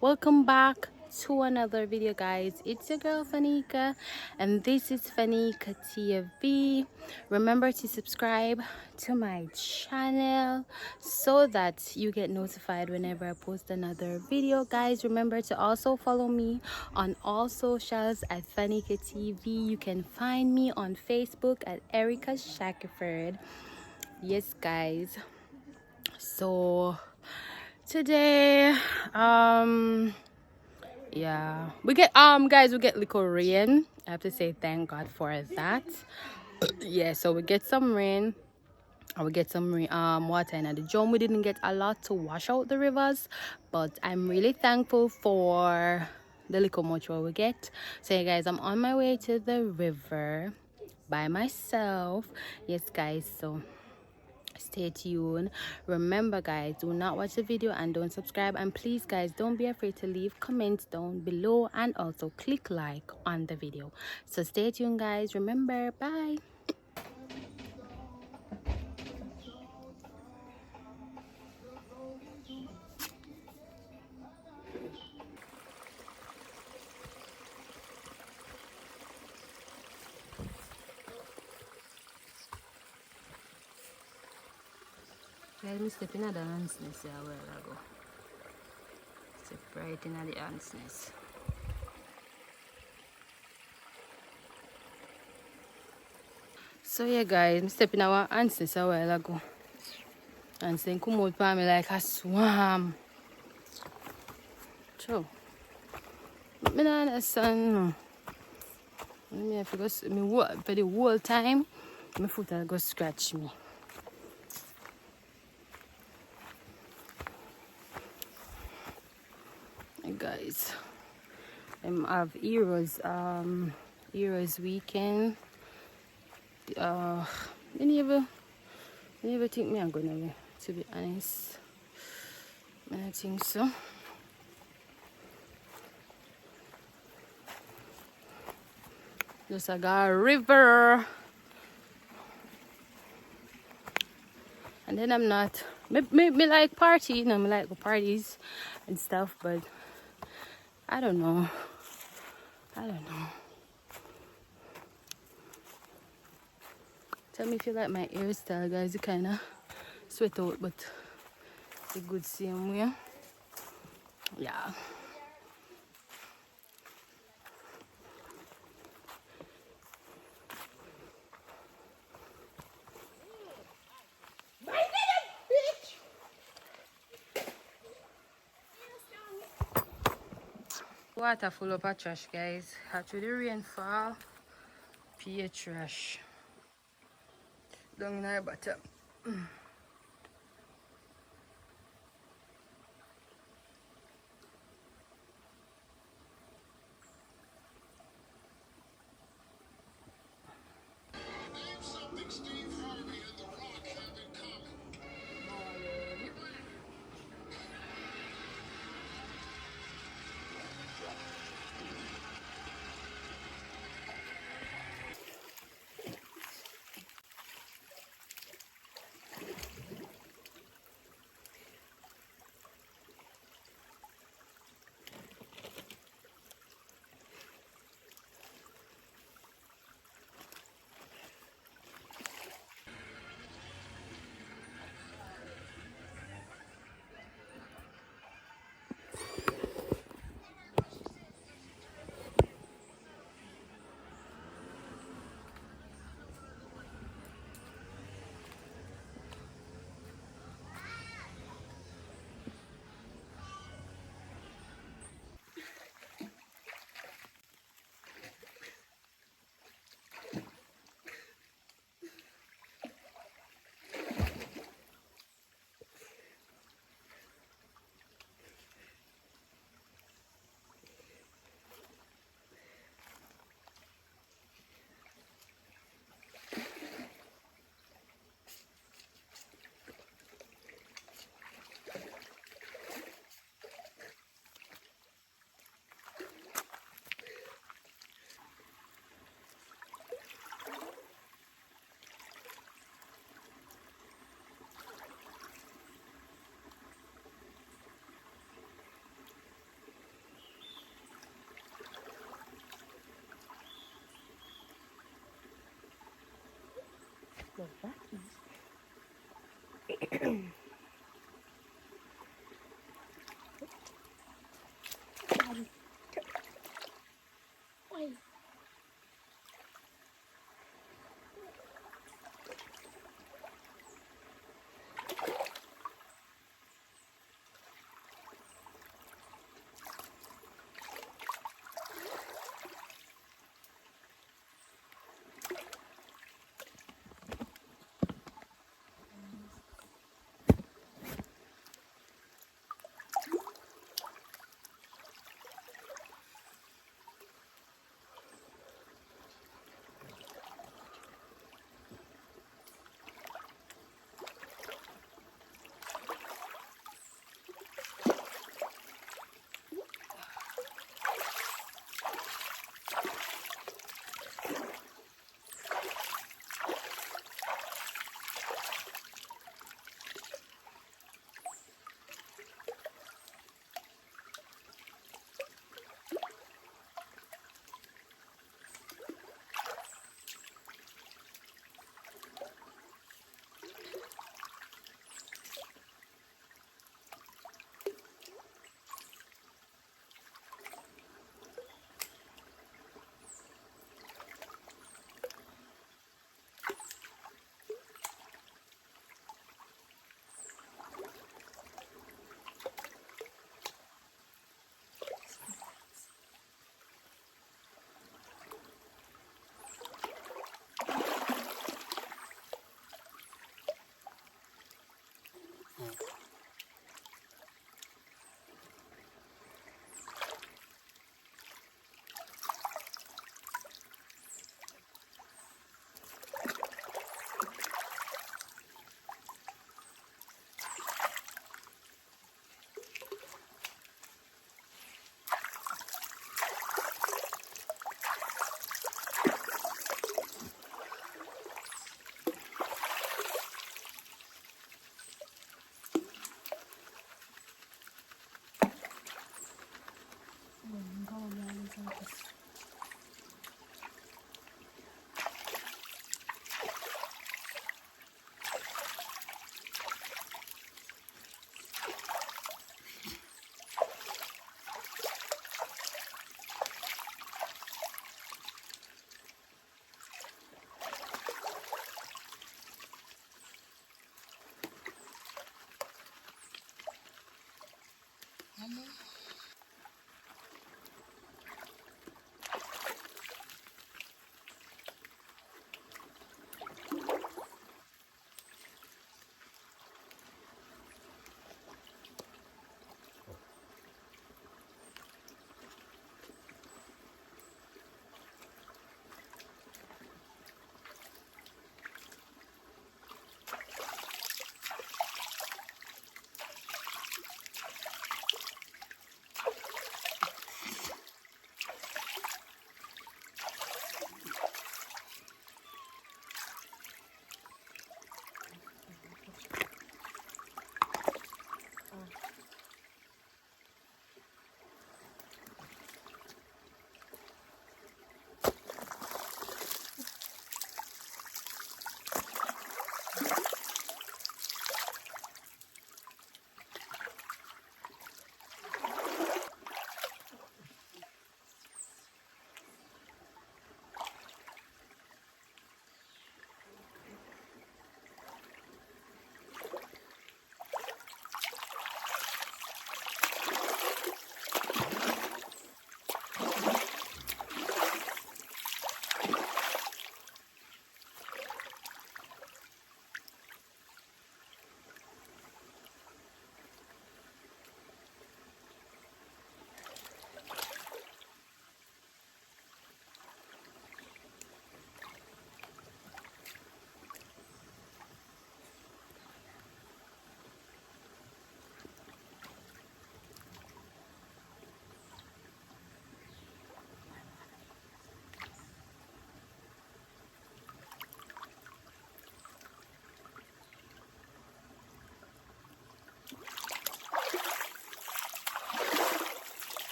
Welcome back to another video, guys. It's your girl Fanika, and this is Fanika TV. Remember to subscribe to my channel so that you get notified whenever I post another video. Guys, remember to also follow me on all socials at Fanika TV. You can find me on Facebook at Erica Shackelford. Yes, guys. So today, yeah, we get guys, we get little rain. I have to say thank God for that. Yeah, so we get some rain. And we get some water in at the drum. We didn't get a lot to wash out the rivers, but I'm really thankful for the little much what we get. So yeah, guys, I'm on my way to the river by myself. Yes, guys, so stay tuned. Remember, guys, do not watch the video and don't subscribe, and please, guys, don't be afraid to leave comments down below and also click like on the video. So stay tuned, guys. Remember, bye. Guys, me step in the ants nest a while ago. Step right in the ants nest. So yeah, guys, me step in our ants nest a while ago. And then come out for me like a swarm. So, but me not understand. Me have to go me walk for the whole time. My foot will go scratch me. Hey guys, I have Heroes weekend. I never think me I'm gonna be, to be honest. I don't think so. Just I got a river. And then I'm not me like party, you know, me like the parties and stuff, but I don't know. Tell me if you like my hairstyle, guys. You kinda sweat out, but it's a good same way. Yeah. Water full up of trash, guys. After the rainfall, pure trash down in our bottom. Well, that is. Why?